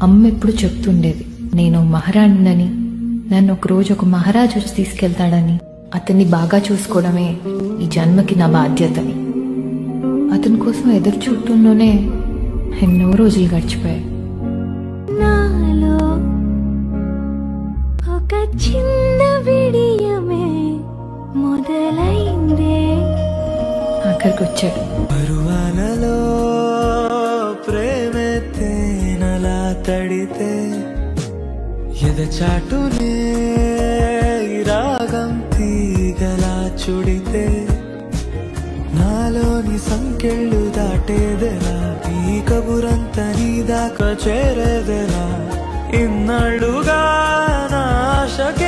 అమ్మ ఎప్పుడు చెప్తుండేది, నేను మహారాణినని, నన్ను ఒక రోజు ఒక మహారాజు వచ్చి తీసుకెళ్తాడని, అతన్ని బాగా చూసుకోవడమే ఈ జన్మకి నా బాధ్యతని. అతని కోసం ఎదురు చూడటంలోనే ఎన్నో రోజులు గడిచిపోయాయి. నాలో ఒక చిన్న విడియమే మొదలైందే. ఆఖరికి వచ్చాడు. పరువానలో ప్రేమే తేనలా తడితే ఎదచాటునే రాగం తీగలా చుడితే నాలోని సంకెళ్ళు దాటేదెలా, ఈ కబురంత నీ దాకా చేరేదెలా, ఇన్నాళ్ళుగా నా ఆశకే